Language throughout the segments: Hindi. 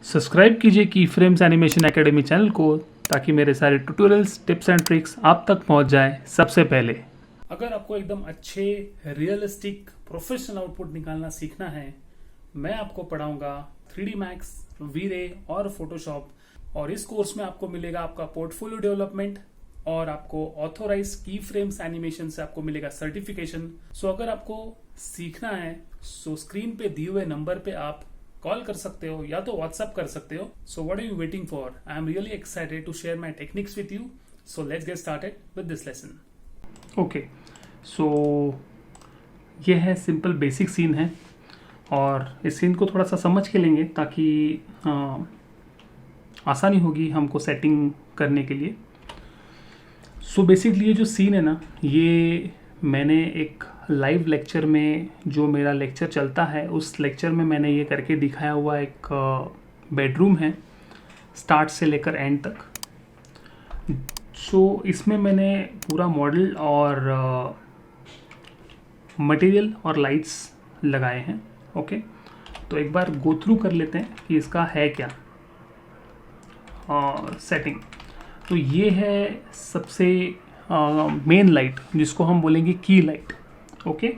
सब्सक्राइब कीजिए की फ्रेम्स एनिमेशन एकेडमी चैनल को ताकि मेरे सारे ट्यूटोरियल्स टिप्स एंड ट्रिक्स आप तक पहुंच जाए सबसे पहले। अगर आपको एकदम अच्छे रियलिस्टिक प्रोफेशनल आउटपुट निकालना सीखना है, मैं आपको पढ़ाऊंगा 3D Max, V-Ray और फोटोशॉप। और इस कोर्स में आपको मिलेगा आपका पोर्टफोलियो डेवलपमेंट और आपको ऑथोराइज की फ्रेम्स एनिमेशन से आपको मिलेगा सर्टिफिकेशन। सो अगर आपको सीखना है सो स्क्रीन पे दिए हुए नंबर पे आप कॉल कर सकते हो या तो व्हाट्सएप कर सकते हो। So what are you waiting for? I am really excited to share my techniques with you. So let's get started with this lesson. Okay, so ये है सिंपल बेसिक सीन है और इस सीन को थोड़ा सा समझ के लेंगे ताकि आसानी होगी हमको सेटिंग करने के लिए। सो बेसिकली ये जो सीन है ना, ये मैंने एक लाइव लेक्चर में, जो मेरा लेक्चर चलता है उस लेक्चर में मैंने ये करके दिखाया हुआ एक बेडरूम है स्टार्ट से लेकर एंड तक। सो इसमें मैंने पूरा मॉडल और मटेरियल और लाइट्स लगाए हैं। ओके, तो एक बार गो थ्रू कर लेते हैं कि इसका है क्या सेटिंग। तो ये है सबसे मेन लाइट जिसको हम बोलेंगे की लाइट। ओके,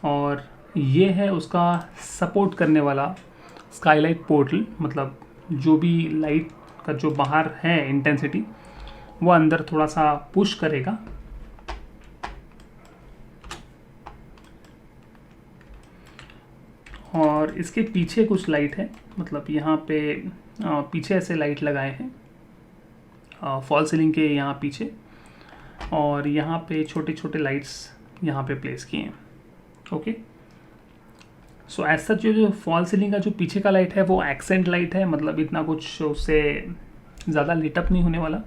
और ये है उसका सपोर्ट करने वाला स्काईलाइट पोर्टल, मतलब जो भी लाइट का जो बाहर है इंटेंसिटी वो अंदर थोड़ा सा पुश करेगा। और इसके पीछे कुछ लाइट है, मतलब यहाँ पे पीछे ऐसे लाइट लगाए हैं फॉल सीलिंग के यहाँ पीछे, और यहाँ पे छोटे छोटे लाइट्स यहाँ पे प्लेस किए हैं। ओके, सो एज सच जो फॉल सीलिंग का जो पीछे का लाइट है वो एक्सेंट लाइट है, मतलब इतना कुछ उससे ज़्यादा लिटअप नहीं होने वाला।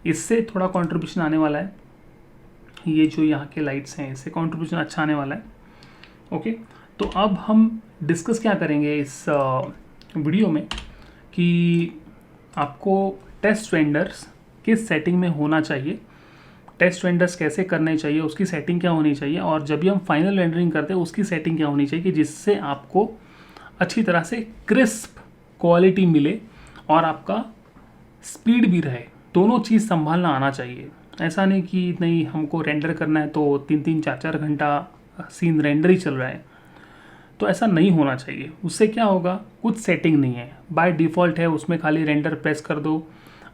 इससे थोड़ा कंट्रीब्यूशन आने वाला है, ये जो यहाँ के लाइट्स हैं इससे कंट्रीब्यूशन अच्छा आने वाला है। ओके, तो अब हम डिस्कस क्या करेंगे इस वीडियो में कि आपको टेस्ट वेंडर्स किस सेटिंग में होना चाहिए, टेस्ट वेंडर्स कैसे करने चाहिए, उसकी सेटिंग क्या होनी चाहिए, और जब भी हम फाइनल रेंडरिंग करते हैं उसकी सेटिंग क्या होनी चाहिए कि जिससे आपको अच्छी तरह से क्रिस्प क्वालिटी मिले और आपका स्पीड भी रहे। दोनों चीज़ संभालना आना चाहिए। ऐसा नहीं कि नहीं हमको रेंडर करना है तो 3-3 4-4 घंटा सीन रेंडर ही चल रहा है, तो ऐसा नहीं होना चाहिए। उससे क्या होगा, कुछ सेटिंग नहीं है, बाय डिफ़ॉल्ट है उसमें खाली रेंडर प्रेस कर दो,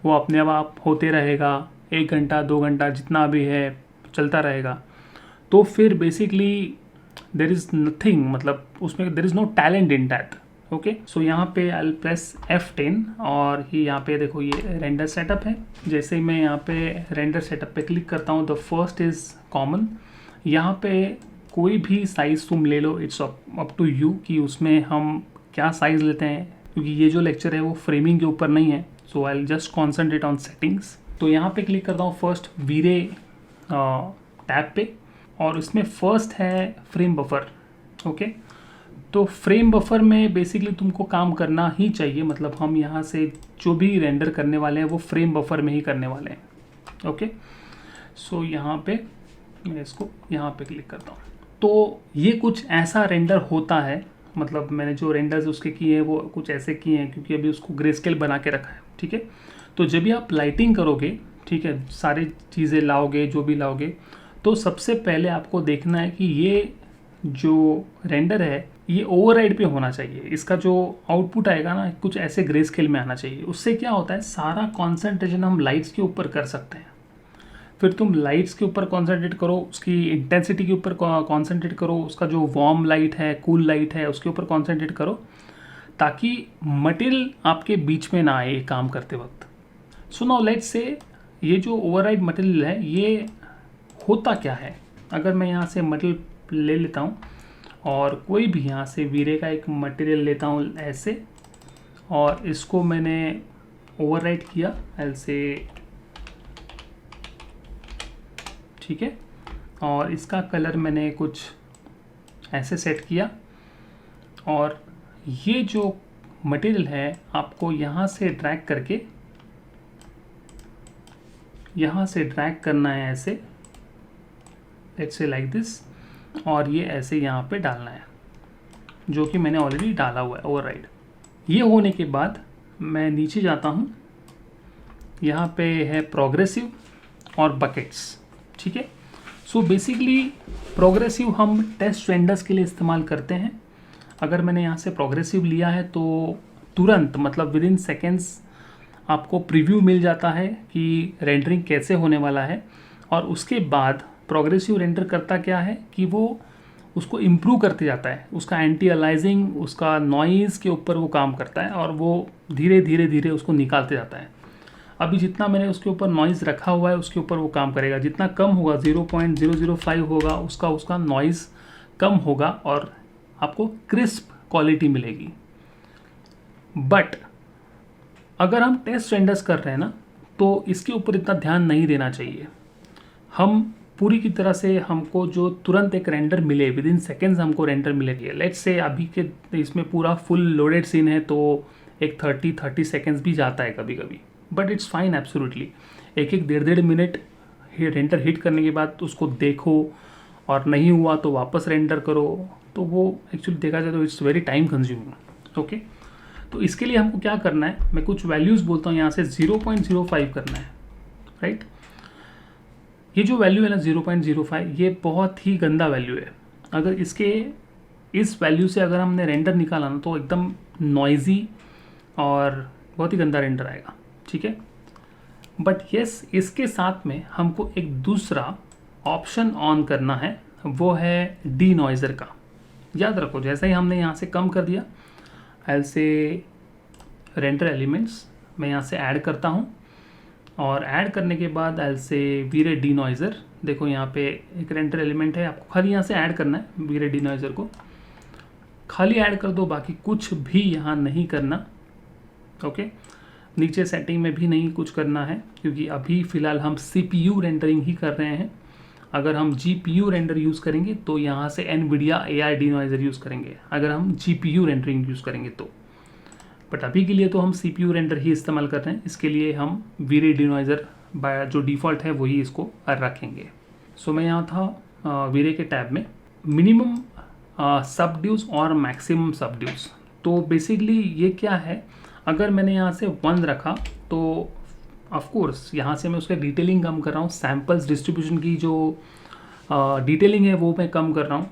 वो अपने आप होते रहेगा, 1 घंटा 2 घंटा जितना भी है चलता रहेगा। तो फिर बेसिकली देर इज़ नथिंग, मतलब उसमें there is no talent in that. Okay, so यहाँ पे आई प्रेस F10 और ये यहाँ पे देखो ये रेंडर सेटअप है। जैसे ही मैं यहाँ पे रेंडर सेटअप पे क्लिक करता हूँ, द फर्स्ट इज़ कॉमन। यहाँ पे कोई भी साइज़ तुम ले लो, इट्स अप टू यू कि उसमें हम क्या साइज़ लेते हैं, क्योंकि ये जो लेक्चर है वो फ्रेमिंग के ऊपर नहीं है। So I will just concentrate on settings. तो यहाँ पे क्लिक करता हूँ फर्स्ट V-Ray टैब पे, और इसमें फर्स्ट है फ्रेम बफर। ओके, तो फ्रेम बफर में बेसिकली तुमको काम करना ही चाहिए, मतलब हम यहाँ से जो भी रेंडर करने वाले हैं वो फ्रेम बफर में ही करने वाले हैं। ओके, सो यहाँ पे मैं इसको यहाँ पे क्लिक करता हूँ। तो ये कुछ ऐसा रेंडर होता है, मतलब मैंने जो रेंडर्स उसके किए हैं वो कुछ ऐसे किए हैं क्योंकि अभी उसको ग्रे स्केल बना के रखा है। ठीक है, तो जब भी आप लाइटिंग करोगे, ठीक है, सारी चीज़ें लाओगे जो भी लाओगे, तो सबसे पहले आपको देखना है कि ये जो रेंडर है ये ओवरराइड पे होना चाहिए। इसका जो आउटपुट आएगा ना कुछ ऐसे ग्रे स्केल में आना चाहिए। उससे क्या होता है, सारा कॉन्सेंट्रेशन हम लाइट्स के ऊपर कर सकते हैं। फिर तुम लाइट्स के ऊपर कॉन्सेंट्रेट करो, उसकी इंटेंसिटी के ऊपर कॉन्सेंट्रेट करो, उसका जो वार्म लाइट है, कूल लाइट है, उसके ऊपर कॉन्सेंट्रेट करो, ताकि मटेरियल आपके बीच में ना आए काम करते वक्त। सो नाउ लेट्स से ये जो ओवरराइड मटेरियल है ये होता क्या है। अगर मैं यहाँ से मटेरियल ले लेता हूँ और कोई भी यहाँ से V-Ray का एक मटेरियल लेता हूँ ऐसे, और इसको मैंने ओवरराइड किया ऐसे, ठीक है, और इसका कलर मैंने कुछ ऐसे सेट किया, और ये जो मटेरियल है आपको यहाँ से ड्रैग करके यहाँ से ड्रैग करना है ऐसे, लेट्स से लाइक दिस, और ये ऐसे यहाँ पे डालना है, जो कि मैंने ऑलरेडी डाला हुआ है ओवरराइड। ये होने के बाद मैं नीचे जाता हूँ, यहाँ पे है प्रोग्रेसिव और बकेट्स, ठीक है। सो बेसिकली प्रोग्रेसिव हम टेस्ट रेंडर्स के लिए इस्तेमाल करते हैं। अगर मैंने यहाँ से प्रोग्रेसिव लिया है तो तुरंत मतलब विद इन सेकेंड्स आपको प्रीव्यू मिल जाता है कि रेंडरिंग कैसे होने वाला है। और उसके बाद प्रोग्रेसिव रेंडर करता क्या है कि वो उसको इम्प्रूव करते जाता है, उसका एंटी अलाइजिंग, उसका नॉइज़ के ऊपर वो काम करता है और वो धीरे धीरे धीरे उसको निकालते जाता है। अभी जितना मैंने उसके ऊपर नॉइज़ रखा हुआ है उसके ऊपर वो काम करेगा। जितना कम होगा 0.005 होगा उसका नॉइज़ कम होगा और आपको क्रिस्प क्वालिटी मिलेगी। बट अगर हम टेस्ट रेंडर्स कर रहे हैं ना तो इसके ऊपर इतना ध्यान नहीं देना चाहिए। हम पूरी की तरह से हमको जो तुरंत एक रेंडर मिले, विद इन सेकेंड्स हमको रेंडर मिलेगी। लेट्स से अभी के इसमें पूरा फुल लोडेड सीन है तो एक 30 सेकेंड्स भी जाता है कभी कभी, बट इट्स फाइन एब्सोल्युटली। एक 1.5 मिनट रेंडर हिट करने के बाद उसको देखो और नहीं हुआ तो वापस रेंडर करो, तो वो एक्चुअली देखा जाए तो it's very time consuming. Okay, तो इसके लिए हमको क्या करना है, मैं कुछ वैल्यूज़ बोलता हूँ यहाँ से 0.05 करना है, राइट। ये जो वैल्यू है ना 0.05, ये बहुत ही गंदा वैल्यू है। अगर इस वैल्यू से अगर हमने रेंडर निकाला ना तो एकदम नॉइजी और बहुत ही गंदा रेंडर आएगा, ठीक है। बट यस, इसके साथ में हमको एक दूसरा ऑप्शन ऑन करना है, वो है डी नॉइज़र का। याद रखो, जैसे ही हमने यहाँ से कम कर दिया, ऐसे रेंडर एलिमेंट्स मैं यहाँ से ऐड करता हूँ और ऐड करने के बाद ऐसे वीरे डी नॉइज़र, देखो यहाँ पे एक रेंडर एलिमेंट है, आपको खाली यहाँ से ऐड करना है। वीरे डी नॉइज़र को खाली ऐड कर दो, बाकी कुछ भी यहाँ नहीं करना। ओके, नीचे सेटिंग में भी नहीं कुछ करना है क्योंकि अभी फ़िलहाल हम CPU रेंडरिंग ही कर रहे हैं। अगर हम GPU रेंडर यूज़ करेंगे तो यहाँ से NVIDIA AI डिनॉइज़र यूज़ करेंगे, अगर हम GPU रेंडरिंग यूज़ करेंगे तो। बट अभी के लिए तो हम CPU रेंडर ही इस्तेमाल कर रहे हैं, इसके लिए हम वीरे डिनॉइज़र बाय जो डिफ़ॉल्ट है वही इसको रखेंगे। सो मैं यहाँ था वीरे के टैब में मिनिमम सबड्यूस और मैक्सिमम सबड्यूस। तो बेसिकली ये क्या है, अगर मैंने यहाँ से 1 रखा तो ऑफ कोर्स यहाँ से मैं उसका डिटेलिंग कम कर रहा हूँ, सैम्पल्स डिस्ट्रीब्यूशन की जो डिटेलिंग है वो मैं कम कर रहा हूँ।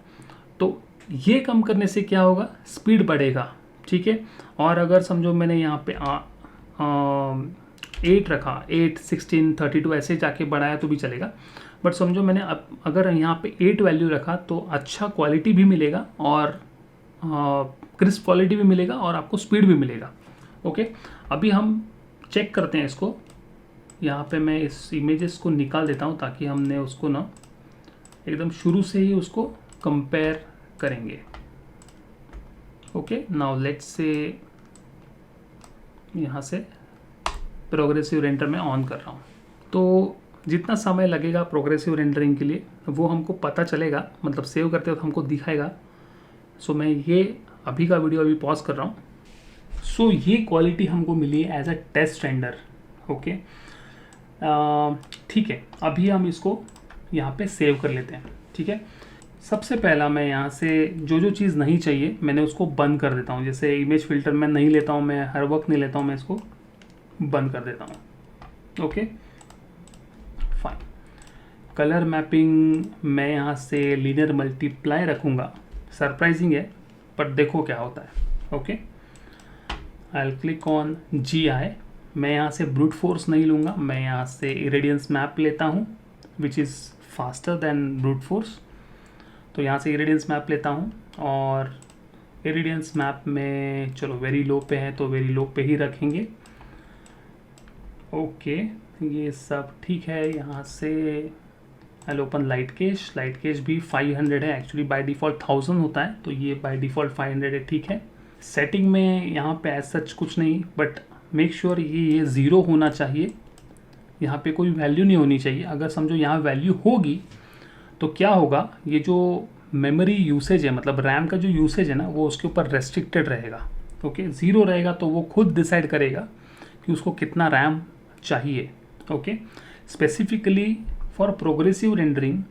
तो ये कम करने से क्या होगा, स्पीड बढ़ेगा, ठीक है। और अगर समझो मैंने यहाँ पे 8 रखा, 8, 16, 32 ऐसे जाके बढ़ाया तो भी चलेगा। बट समझो मैंने अगर यहाँ पे 8 वैल्यू रखा तो अच्छा क्वालिटी भी मिलेगा और क्रिस्प क्वालिटी भी मिलेगा और आपको स्पीड भी मिलेगा। ओके, अभी हम चेक करते हैं इसको। यहाँ पे मैं इस इमेजेस को निकाल देता हूँ ताकि हमने उसको ना एकदम शुरू से ही उसको कंपेयर करेंगे। ओके, नाउ लेट्स से यहाँ से प्रोग्रेसिव रेंडर में ऑन कर रहा हूँ। तो जितना समय लगेगा प्रोग्रेसिव रेंडरिंग के लिए वो हमको पता चलेगा, मतलब सेव करते वक्त हमको दिखाएगा। सो मैं ये अभी का वीडियो अभी पॉज कर रहा हूँ। सो ये क्वालिटी हमको मिली है as a test render. Okay, ठीक है, अभी हम इसको यहाँ पे सेव कर लेते हैं, ठीक है। सबसे पहला मैं यहाँ से जो चीज़ नहीं चाहिए मैंने उसको बंद कर देता हूँ। जैसे इमेज फिल्टर मैं नहीं लेता हूँ, मैं हर वक्त नहीं लेता हूँ, मैं इसको बंद कर देता हूँ। Okay fine. कलर मैपिंग मैं यहाँ से लीनियर मल्टीप्लाई रखूँगा, सरप्राइजिंग है पर देखो क्या होता है। Okay, I will click on GI। मैं यहाँ से ब्रूट फोर्स नहीं लूँगा, मैं यहाँ से इरेडियंस मैप लेता हूँ which is faster than brute force. तो यहाँ से इरेडियंस मैप लेता हूँ और इरेडियंस मैप में चलो वेरी लो पे है तो वेरी लो पे ही रखेंगे। ओके, ये सब ठीक है। यहाँ से आई ओपन लाइट केश भी 500 है, एक्चुअली बाय डिफ़ॉल्ट 1000 होता है तो ये बाय डिफ़ॉल्ट 500 है, ठीक है। सेटिंग में यहाँ पे एज सच कुछ नहीं, बट मेक श्योर ये 0 होना चाहिए, यहाँ पे कोई वैल्यू नहीं होनी चाहिए। अगर समझो यहाँ वैल्यू होगी तो क्या होगा, ये जो मेमोरी यूसेज है मतलब रैम का जो यूसेज है ना वो उसके ऊपर रेस्ट्रिक्टेड रहेगा। ओके, 0 रहेगा तो वो खुद डिसाइड करेगा कि उसको कितना रैम चाहिए। Okay, specifically for progressive rendering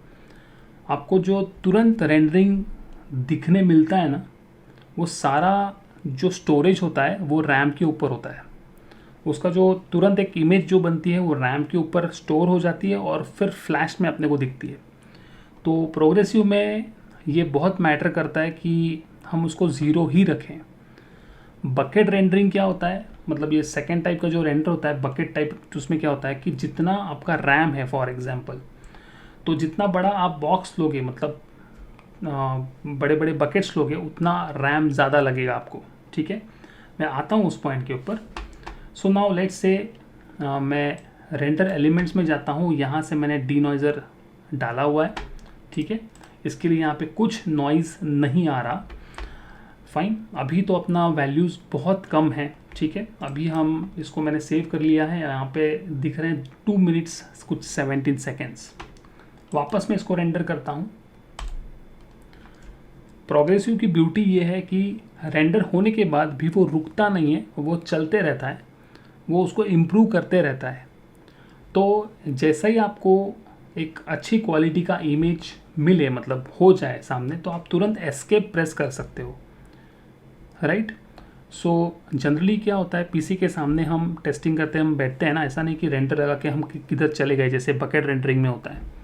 आपको जो तुरंत रेंडरिंग दिखने मिलता है ना वो सारा जो स्टोरेज होता है वो रैम के ऊपर होता है। उसका जो तुरंत एक इमेज जो बनती है वो रैम के ऊपर स्टोर हो जाती है और फिर फ्लैश में अपने को दिखती है। तो प्रोग्रेसिव में ये बहुत मैटर करता है कि हम उसको ज़ीरो ही रखें। बकेट रेंडरिंग क्या होता है, मतलब ये सेकेंड टाइप का जो रेंडर होता है बकेट टाइप, उसमें क्या होता है कि जितना आपका रैम है फॉर एग्जांपल, तो जितना बड़ा आप बॉक्स लोगे, मतलब बड़े बड़े बकेट्स लोगे, उतना रैम ज़्यादा लगेगा आपको। ठीक है, मैं आता हूँ उस पॉइंट के ऊपर। सो नाउ लेट्स से मैं रेंडर एलिमेंट्स में जाता हूँ। यहाँ से मैंने डीनॉइज़र डाला हुआ है। ठीक है, इसके लिए यहाँ पे कुछ नॉइज़ नहीं आ रहा। फाइन, अभी तो अपना वैल्यूज़ बहुत कम है। ठीक है, अभी हम इसको मैंने सेव कर लिया है। यहाँ पे दिख रहे हैं 2 मिनट्स कुछ 17 सेकेंड्स। वापस मैं इसको रेंडर करता हूँ। प्रोग्रेसिव की ब्यूटी ये है कि रेंडर होने के बाद भी वो रुकता नहीं है, वो चलते रहता है, वो उसको इम्प्रूव करते रहता है। तो जैसा ही आपको एक अच्छी क्वालिटी का इमेज मिले, मतलब हो जाए सामने, तो आप तुरंत एस्केप प्रेस कर सकते हो, राइट। सो जनरली क्या होता है, पीसी के सामने हम टेस्टिंग करते हैं, हम बैठते हैं ना, ऐसा नहीं कि रेंडर लगा के हम किधर चले गए जैसे बकेट रेंडरिंग में होता है।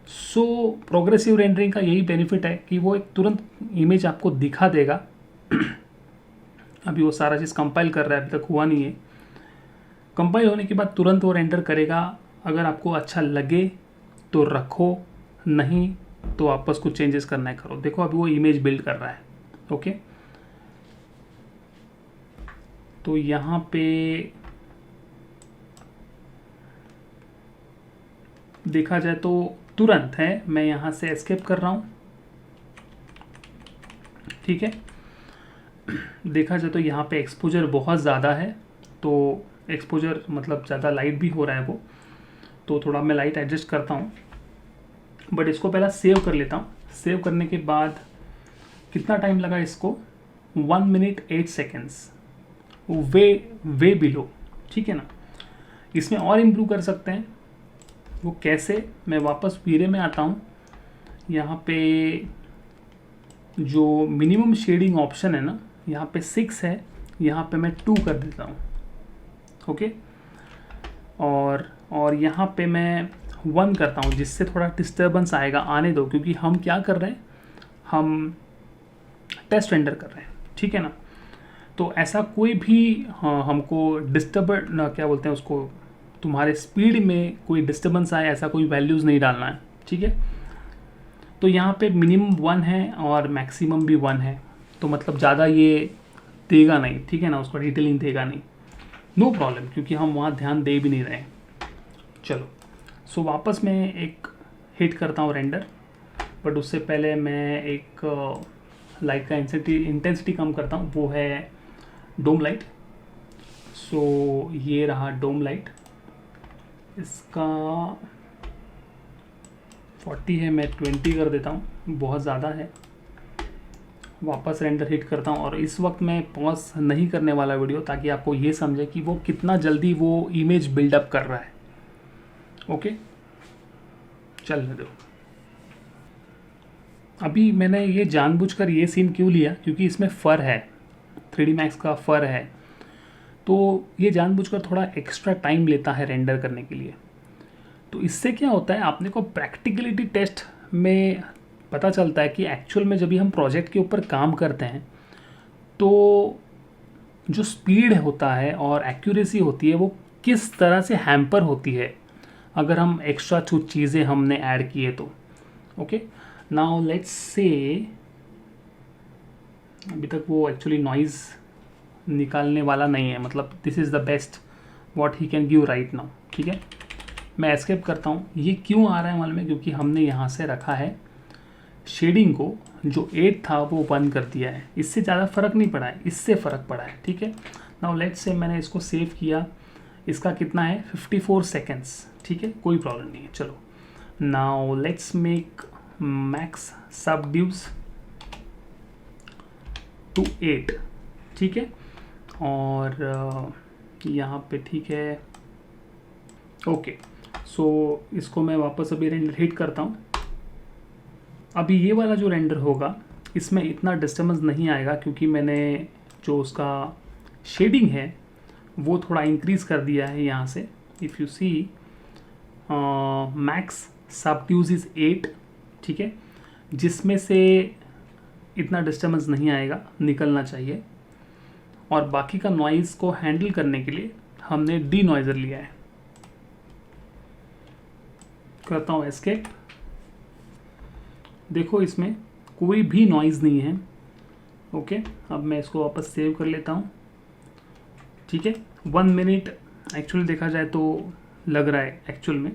सो प्रोग्रेसिव रेंडरिंग का यही बेनिफिट है कि वो एक तुरंत इमेज आपको दिखा देगा। अभी वो सारा चीज़ कंपाइल कर रहा है, अभी तक हुआ नहीं है। कंपाइल होने के बाद तुरंत वो रेंडर करेगा। अगर आपको अच्छा लगे तो रखो, नहीं तो वापस कुछ चेंजेस करना है करो। देखो अभी वो इमेज बिल्ड कर रहा है। ओके, तो यहाँ पे देखा जाए तो तुरंत है, मैं यहाँ से एस्केप कर रहा हूँ। ठीक है, देखा जाए तो यहाँ पे एक्सपोजर बहुत ज़्यादा है, तो एक्सपोजर मतलब ज़्यादा लाइट भी हो रहा है वो, तो थोड़ा मैं लाइट एडजस्ट करता हूँ। बट इसको पहला सेव कर लेता हूँ। सेव करने के बाद कितना टाइम लगा इसको, 1 मिनट 8 सेकेंड्स, वे बिलो। ठीक है ना, इसमें और इम्प्रूव कर सकते हैं। वो कैसे, मैं वापस वीरे में आता हूँ। यहाँ पे जो मिनिमम शेडिंग ऑप्शन है ना, यहाँ पे 6 है, यहाँ पे मैं 2 कर देता हूँ। ओके, और यहाँ पे मैं 1 करता हूँ, जिससे थोड़ा डिस्टर्बेंस आएगा, आने दो, क्योंकि हम क्या कर रहे हैं, हम टेस्ट रेंडर कर रहे हैं। ठीक है ना, तो ऐसा कोई भी हमको क्या बोलते हैं उसको, तुम्हारे स्पीड में कोई डिस्टर्बेंस आए, ऐसा कोई वैल्यूज़ नहीं डालना है। ठीक है, तो यहाँ पे मिनिमम 1 है और मैक्सिमम भी 1 है, तो मतलब ज़्यादा ये देगा नहीं। ठीक है ना, उसको डिटेलिंग देगा नहीं, नो प्रॉब्लम, क्योंकि हम वहाँ ध्यान दे भी नहीं रहे। चलो, सो वापस मैं एक हिट करता हूँ रेंडर, बट उससे पहले मैं एक लाइट का इंटेंसिटी कम करता हूँ, वो है डोम लाइट। सो ये रहा डोम लाइट, इसका 40 है, मैं 20 कर देता हूँ, बहुत ज़्यादा है। वापस रेंडर हिट करता हूँ, और इस वक्त मैं पॉज नहीं करने वाला वीडियो, ताकि आपको ये समझे कि वो कितना जल्दी वो इमेज बिल्डअप कर रहा है। ओके, चलने दो। अभी मैंने ये जानबूझकर ये सीन क्यों लिया, क्योंकि इसमें फर है, 3D Max का फर है, तो ये जानबूझकर थोड़ा एक्स्ट्रा टाइम लेता है रेंडर करने के लिए। तो इससे क्या होता है, आपने को प्रैक्टिकलिटी टेस्ट में पता चलता है कि एक्चुअल में जब भी हम प्रोजेक्ट के ऊपर काम करते हैं, तो जो स्पीड होता है और एक्यूरेसी होती है, वो किस तरह से हैम्पर होती है अगर हम एक्स्ट्रा कुछ चीज़ें हमने ऐड किए तो। ओके, नाउ लेट्स से, अभी तक वो एक्चुअली नॉइज़ निकालने वाला नहीं है, मतलब this is the best what he can give right now. ठीक है, मैं एस्केप करता हूँ। ये क्यों आ रहा है मालूम है, क्योंकि हमने यहाँ से रखा है शेडिंग को, जो 8 था वो 1 कर दिया है। इससे ज़्यादा फ़र्क नहीं पड़ा है, इससे फ़र्क पड़ा है। ठीक है, नाउ लेट्स से मैंने इसको सेव किया, इसका कितना है 54 सेकेंड्स। ठीक है, कोई प्रॉब्लम नहीं है। चलो, now let's make max subdivs to 8। ठीक है, और यहाँ पे ठीक है। ओके, सो इसको मैं वापस अभी रेंडर हिट करता हूँ। अभी ये वाला जो रेंडर होगा, इसमें इतना डिस्टर्बेंस नहीं आएगा, क्योंकि मैंने जो उसका शेडिंग है वो थोड़ा इंक्रीज़ कर दिया है यहाँ से। If you see max subdivs is 8, ठीक है, जिसमें से इतना डिस्टर्बेंस नहीं आएगा, निकलना चाहिए। और बाकी का नॉइज़ को हैंडल करने के लिए हमने डी नॉइज़र लिया है। करता हूँ एस्केप। देखो इसमें कोई भी नॉइज़ नहीं है। ओके, अब मैं इसको वापस सेव कर लेता हूँ। ठीक है, 1 मिनट एक्चुअली देखा जाए तो लग रहा है एक्चुअल में,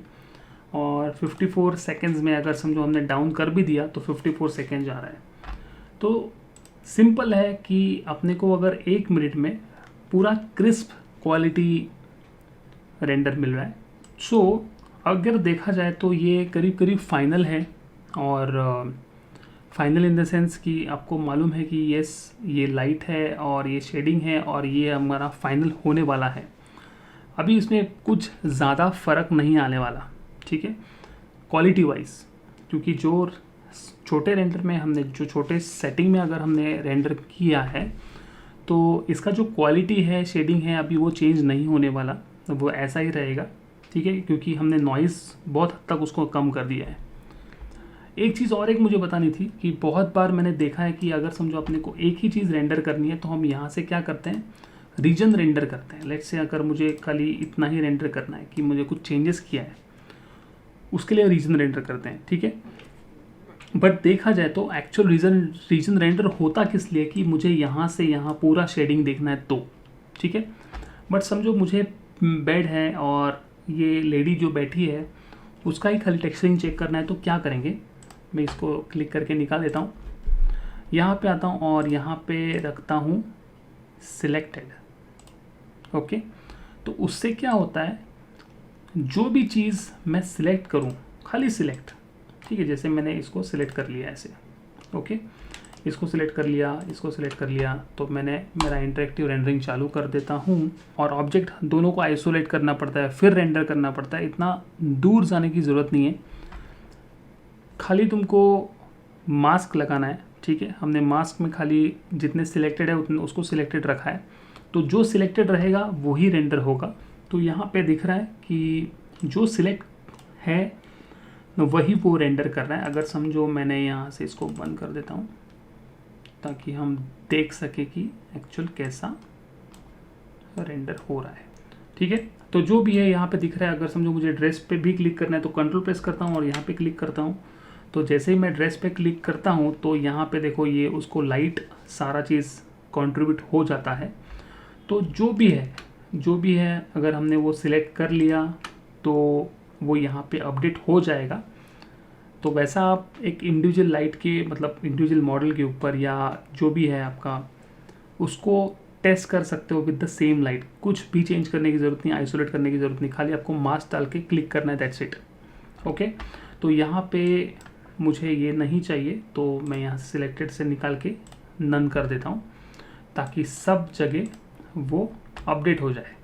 और 54 सेकेंड्स में अगर समझो हमने डाउन कर भी दिया तो 54 सेकेंड जा रहा है। तो सिंपल है कि अपने को अगर 1 मिनट में पूरा क्रिस्प क्वालिटी रेंडर मिल रहा है, सो अगर देखा जाए तो ये करीब करीब फाइनल है। और फाइनल इन द सेंस कि आपको मालूम है कि यस ये लाइट है और ये शेडिंग है और ये हमारा फाइनल होने वाला है। अभी इसमें कुछ ज़्यादा फ़र्क नहीं आने वाला, ठीक है, क्वालिटी वाइज, क्योंकि जो छोटे रेंडर में हमने जो छोटे सेटिंग में अगर हमने रेंडर किया है तो इसका जो क्वालिटी है, शेडिंग है, अभी वो चेंज नहीं होने वाला, वो ऐसा ही रहेगा। ठीक है, क्योंकि हमने नॉइज़ बहुत हद तक उसको कम कर दिया है। एक चीज़ और एक मुझे बतानी थी कि बहुत बार मैंने देखा है कि अगर समझो अपने को एक ही चीज़ रेंडर करनी है तो हम यहाँ से क्या करते हैं, रीजन रेंडर करते हैं। लेट्स से अगर मुझे खाली इतना ही रेंडर करना है कि मुझे कुछ चेंजेस किया है, उसके लिए रीजन रेंडर करते हैं, ठीक है। बट देखा जाए तो एक्चुअल रीजन रेंडर होता किस लिए कि मुझे यहाँ से यहाँ पूरा शेडिंग देखना है तो, ठीक है। बट समझो मुझे बेड है और ये लेडी जो बैठी है उसका ही खाली टेक्सचरिंग चेक करना है, तो क्या करेंगे, मैं इसको क्लिक करके निकाल देता हूँ, यहाँ पे आता हूँ और यहाँ पे रखता हूँ सिलेक्टेड। ओके, तो उससे क्या होता है, जो भी चीज़ मैं सिलेक्ट करूँ, खाली सिलेक्ट, ठीक है, जैसे मैंने इसको सिलेक्ट कर लिया ऐसे, ओके, इसको सिलेक्ट कर लिया, इसको सिलेक्ट कर लिया, तो मैंने मेरा इंटरेक्टिव रेंडरिंग चालू कर देता हूँ। और ऑब्जेक्ट दोनों को आइसोलेट करना पड़ता है, फिर रेंडर करना पड़ता है, इतना दूर जाने की ज़रूरत नहीं है, खाली तुमको मास्क लगाना है, ठीक है। हमने मास्क में खाली जितने सिलेक्टेड है उतने उसको सिलेक्टेड रखा है, तो जो सिलेक्टेड रहेगा वही रेंडर होगा। तो यहाँ पे दिख रहा है कि जो सिलेक्ट है वही वो रेंडर कर रहा है। अगर समझो मैंने यहाँ से इसको बंद कर देता हूँ ताकि हम देख सके कि एक्चुअल कैसा रेंडर हो रहा है, ठीक है। तो जो भी है यहाँ पे दिख रहा है, अगर समझो मुझे ड्रेस पे भी क्लिक करना है तो कंट्रोल प्रेस करता हूँ और यहाँ पे क्लिक करता हूँ, तो जैसे ही मैं ड्रेस पे क्लिक करता हूँ तो यहाँ पे देखो ये उसको लाइट सारा चीज़ कंट्रीब्यूट हो जाता है। तो जो भी है अगर हमने वो सिलेक्ट कर लिया तो वो यहाँ पे अपडेट हो जाएगा। तो वैसा आप एक इंडिविजुअल लाइट के मतलब इंडिविजुअल मॉडल के ऊपर या जो भी है आपका, उसको टेस्ट कर सकते हो विद द सेम लाइट। कुछ भी चेंज करने की ज़रूरत नहीं, आइसोलेट करने की ज़रूरत नहीं, खाली आपको मास्क डाल के क्लिक करना है, दैट्स इट। ओके, तो यहाँ पे मुझे ये नहीं चाहिए तो मैं यहाँ सिलेक्टेड से निकाल के नन कर देता हूँ ताकि सब जगह वो अपडेट हो जाए।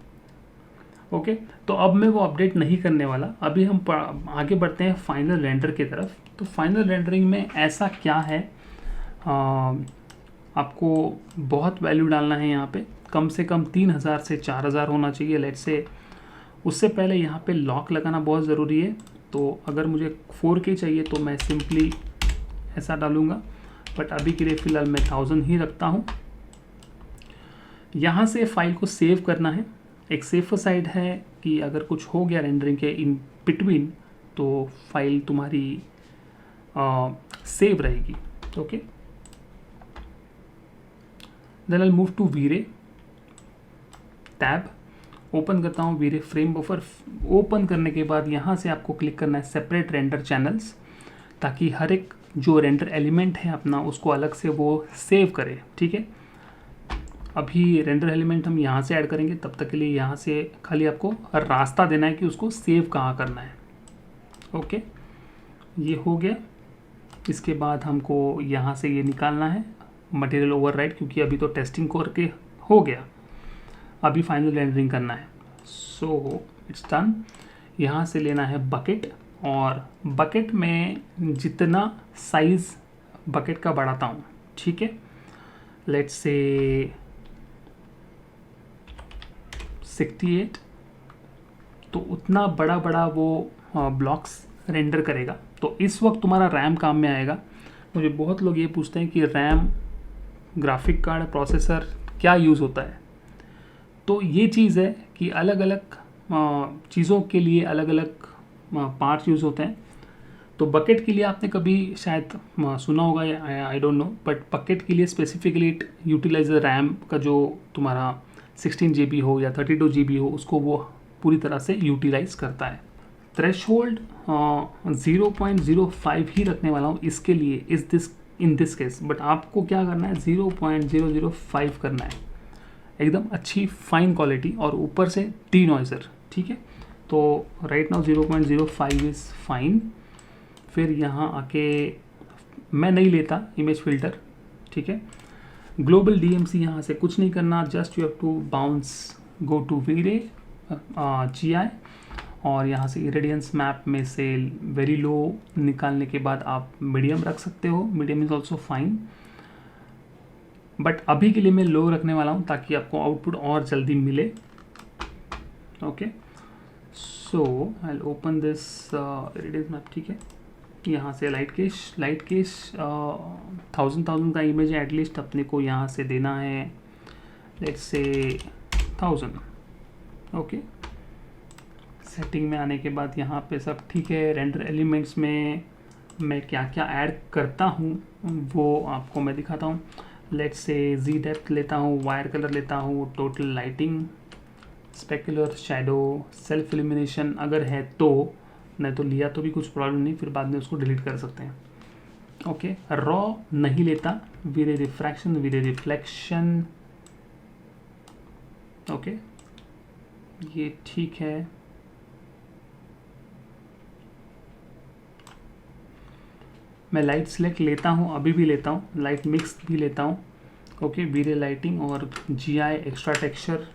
ओके, तो अब मैं वो अपडेट नहीं करने वाला। अभी हम आगे बढ़ते हैं फाइनल रेंडर की तरफ। तो फाइनल रेंडरिंग में ऐसा क्या है, आपको बहुत वैल्यू डालना है यहाँ पे, कम से कम 3000 से 4000 होना चाहिए लेट्स से। उससे पहले यहाँ पे लॉक लगाना बहुत ज़रूरी है। तो अगर मुझे 4K चाहिए तो मैं सिंपली ऐसा डालूँगा, बट अभी के लिए फ़िलहाल मैं 1000 ही रखता हूँ। यहाँ से फाइल को सेव करना है। एक सेफर साइड है कि अगर कुछ हो गया रेंडरिंग के इन बिटवीन तो फाइल तुम्हारी सेव रहेगी। Okay, then I move to V-Ray tab, open करता हूँ वीरे फ्रेम बफर। ओपन करने के बाद यहाँ से आपको क्लिक करना है सेपरेट रेंडर चैनल्स, ताकि हर एक जो रेंडर एलिमेंट है अपना उसको अलग से वो सेव करे, ठीक है। अभी रेंडर एलिमेंट हम यहाँ से ऐड करेंगे, तब तक के लिए यहाँ से खाली आपको रास्ता देना है कि उसको सेव कहाँ करना है। ओके, ये हो गया। इसके बाद हमको यहाँ से ये निकालना है मटेरियल ओवरराइड, क्योंकि अभी तो टेस्टिंग करके हो गया, अभी फाइनल रेंडरिंग करना है। So it's done. यहाँ से लेना है बकेट, और बकेट में जितना साइज़ बकेट का बढ़ाता हूँ, ठीक है। लेट्स से 68, तो उतना बड़ा बड़ा वो ब्लॉक्स रेंडर करेगा। तो इस वक्त तुम्हारा रैम काम में आएगा। मुझे बहुत लोग ये पूछते हैं कि रैम, ग्राफिक कार्ड, प्रोसेसर क्या यूज़ होता है। तो ये चीज़ है कि अलग अलग चीज़ों के लिए अलग अलग पार्ट्स यूज़ होते हैं। तो बकेट के लिए आपने कभी शायद सुना होगा, I don't know, but bucket के लिए specifically it utilize the RAM का जो तुम्हारा 16 GB हो या 32 GB हो, उसको वो पूरी तरह से यूटिलाइज करता है। थ्रेशोल्ड 0.05 ही रखने वाला हूँ इसके लिए, इन दिस केस। बट आपको क्या करना है, 0.005 करना है, एकदम अच्छी फाइन क्वालिटी और ऊपर से डी नॉइज़र। ठीक है, तो राइट नाउ 0.05 इज़ फाइन। फिर यहाँ आके मैं नहीं लेता इमेज फिल्टर। ठीक है, ग्लोबल DMC यहाँ से कुछ नहीं करना, just you have to bounce, go to V-Ray GI, और यहाँ से इरेडियंस मैप में से वेरी लो निकालने के बाद आप मीडियम रख सकते हो। Medium is also fine, but अभी के लिए मैं लो रखने वाला हूँ ताकि आपको आउटपुट और जल्दी मिले। Okay, so I will open this irradiance map. ठीक है, यहाँ से लाइट केश 1000 का इमेज है, एटलीस्ट अपने को यहाँ से देना है, लेट्स से 1000। ओके, सेटिंग में आने के बाद यहाँ पे सब ठीक है। रेंडर एलिमेंट्स में मैं क्या क्या ऐड करता हूँ वो आपको मैं दिखाता हूँ। लेट्स से Z डेप्थ लेता हूँ, वायर कलर लेता हूँ, total lighting, specular, shadow, self illumination अगर है तो, नहीं तो लिया तो भी कुछ प्रॉब्लम नहीं, फिर बाद में उसको डिलीट कर सकते हैं। ओके, रॉ नहीं लेता, वीरे रिफ्रैक्शन, वीरे रिफ्लेक्शन। ओके, ये ठीक है। मैं लाइट सेलेक्ट लेता हूँ, अभी भी लेता हूँ, लाइट मिक्स भी लेता हूँ। ओके, वीरे लाइटिंग और GI एक्स्ट्रा टेक्सचर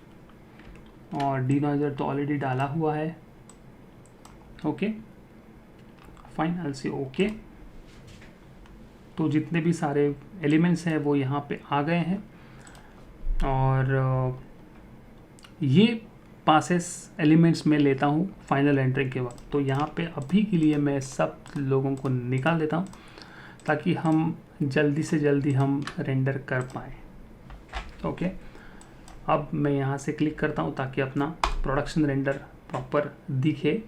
और डीनॉइजर तो ऑलरेडी डाला हुआ है। ओके फाइन, आई से ओके। तो जितने भी सारे एलिमेंट्स हैं वो यहाँ पे आ गए हैं, और ये पासेस एलिमेंट्स में लेता हूँ फाइनल एंट्रिंग के वक्त। तो यहाँ पे अभी के लिए मैं सब लोगों को निकाल देता हूँ ताकि हम जल्दी से जल्दी हम रेंडर कर पाएँ। ओके, अब मैं यहाँ से क्लिक करता हूँ ताकि अपना प्रोडक्शन रेंडर प्रॉपर दिखे।